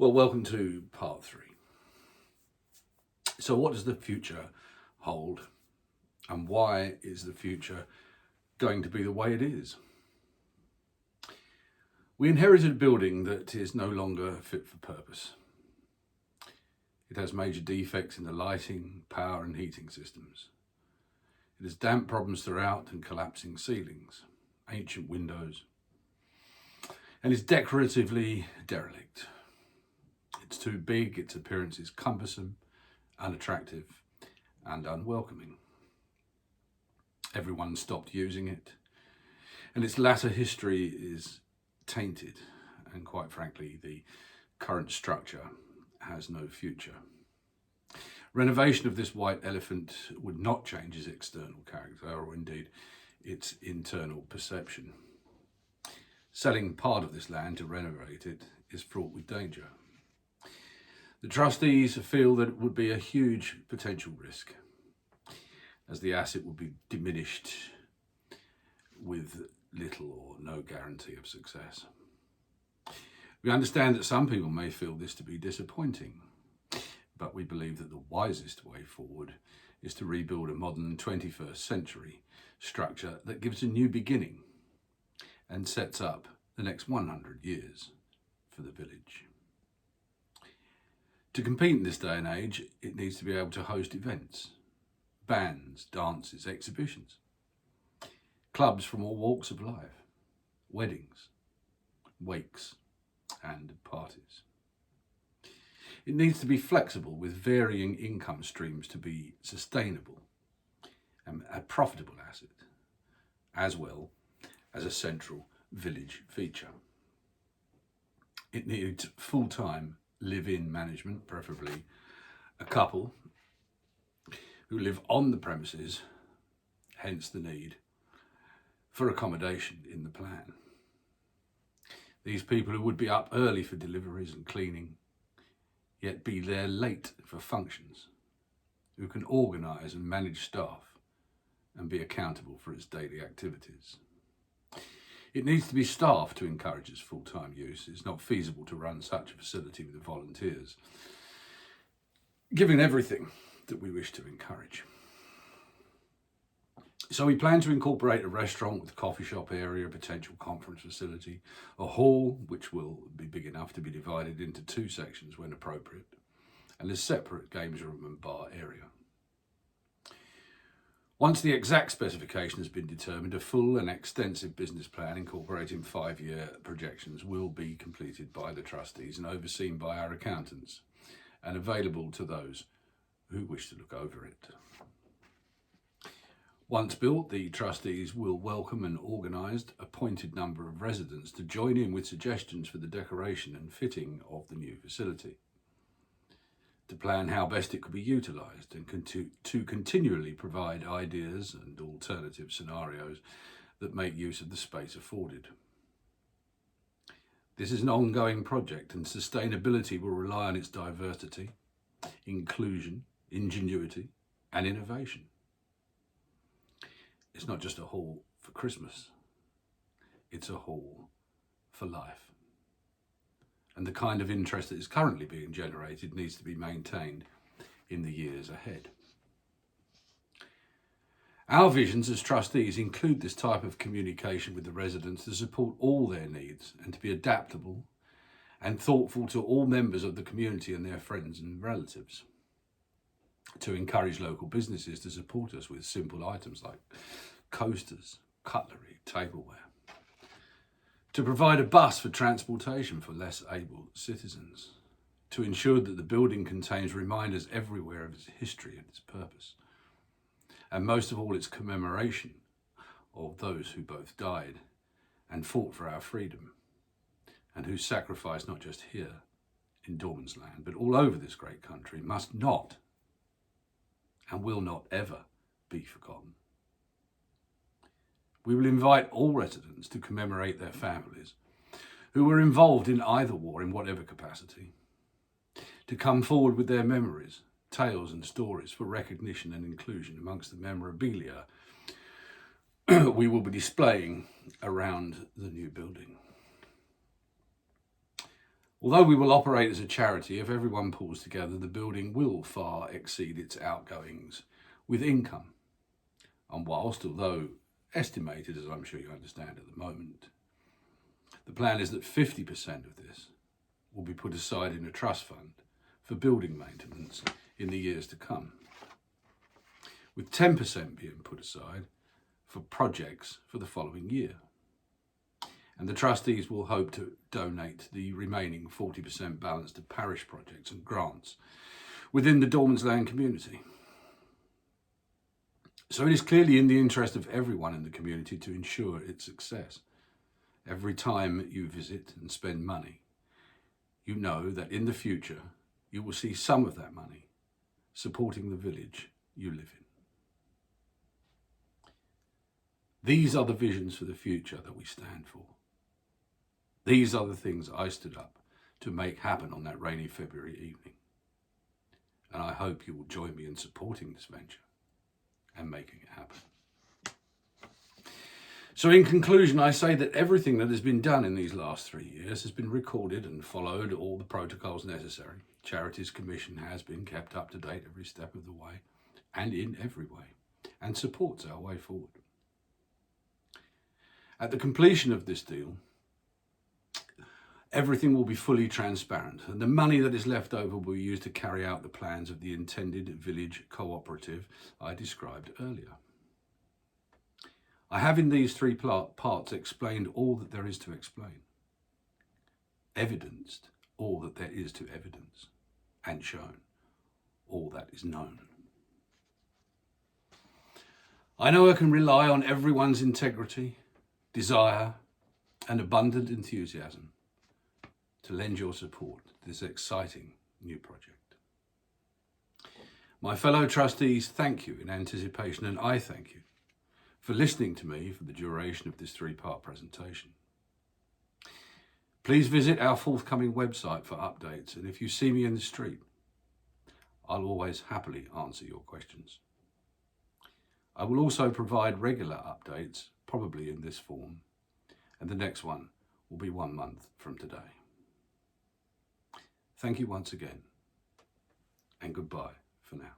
Well, welcome to part three. So, what does the future hold, and why is the future going to be the way it is? We inherited a building that is no longer fit for purpose. It has major defects in the lighting, power, and heating systems. It has damp problems throughout and collapsing ceilings, ancient windows, and is decoratively derelict. It's too big, its appearance is cumbersome, unattractive, and unwelcoming. Everyone stopped using it, and its latter history is tainted, and quite frankly, the current structure has no future. Renovation of this white elephant would not change its external character, or indeed its internal perception. Selling part of this land to renovate it is fraught with danger. The trustees feel that it would be a huge potential risk, as the asset would be diminished with little or no guarantee of success. We understand that some people may feel this to be disappointing, but we believe that the wisest way forward is to rebuild a modern 21st century structure that gives a new beginning and sets up the next 100 years for the village. To compete in this day and age, it needs to be able to host events, bands, dances, exhibitions, clubs from all walks of life, weddings, wakes, and parties. It needs to be flexible with varying income streams to be sustainable and a profitable asset, as well as a central village feature. It needs full-time live-in management, preferably a couple who live on the premises, hence the need for accommodation in the plan. These people who would be up early for deliveries and cleaning, yet be there late for functions, who can organise and manage staff and be accountable for its daily activities. It needs to be staffed to encourage its full-time use. It's not feasible to run such a facility with volunteers, given everything that we wish to encourage. So we plan to incorporate a restaurant with a coffee shop area, a potential conference facility, a hall which will be big enough to be divided into two sections when appropriate, and a separate games room and bar area. Once the exact specification has been determined, a full and extensive business plan incorporating 5-year projections will be completed by the trustees and overseen by our accountants and available to those who wish to look over it. Once built, the trustees will welcome an organised, appointed number of residents to join in with suggestions for the decoration and fitting of the new facility, to plan how best it could be utilised and to continually provide ideas and alternative scenarios that make use of the space afforded. This is an ongoing project, and sustainability will rely on its diversity, inclusion, ingenuity and innovation. It's not just a hall for Christmas, it's a hall for life. And the kind of interest that is currently being generated needs to be maintained in the years ahead. Our visions as trustees include this type of communication with the residents to support all their needs and to be adaptable and thoughtful to all members of the community and their friends and relatives. To encourage local businesses to support us with simple items like coasters, cutlery, tableware. To provide a bus for transportation for less able citizens. To ensure that the building contains reminders everywhere of its history and its purpose. And most of all, its commemoration of those who both died and fought for our freedom, and whose sacrifice, not just here in Dorman's land, but all over this great country, must not and will not ever be forgotten. We will invite all residents to commemorate their families who were involved in either war in whatever capacity, to come forward with their memories, tales and stories for recognition and inclusion amongst the memorabilia we will be displaying around the new building. Although we will operate as a charity, if everyone pulls together, the building will far exceed its outgoings with income. And whilst, although estimated, as I'm sure you understand at the moment, the plan is that 50% of this will be put aside in a trust fund for building maintenance in the years to come, with 10% being put aside for projects for the following year. And the trustees will hope to donate the remaining 40% balance to parish projects and grants within the Dormansland community. So it is clearly in the interest of everyone in the community to ensure its success. Every time you visit and spend money, you know that in the future you will see some of that money supporting the village you live in. These are the visions for the future that we stand for. These are the things I stood up to make happen on that rainy February evening. And I hope you will join me in supporting this venture and making it happen. So in conclusion, I say that everything that has been done in these last 3 years has been recorded and followed all the protocols necessary. Charities Commission has been kept up to date every step of the way and in every way, and supports our way forward. At the completion of this deal, everything will be fully transparent, and the money that is left over will be used to carry out the plans of the intended village cooperative I described earlier. I have in these 3 parts explained all that there is to explain, evidenced all that there is to evidence, and shown all that is known. I know I can rely on everyone's integrity, desire, and abundant enthusiasm to lend your support to this exciting new project. My fellow trustees, thank you in anticipation, and I thank you for listening to me for the duration of this 3-part presentation. Please visit our forthcoming website for updates, and if you see me in the street, I'll always happily answer your questions. I will also provide regular updates, probably in this form, and the next one will be 1 month from today. Thank you once again, and goodbye for now.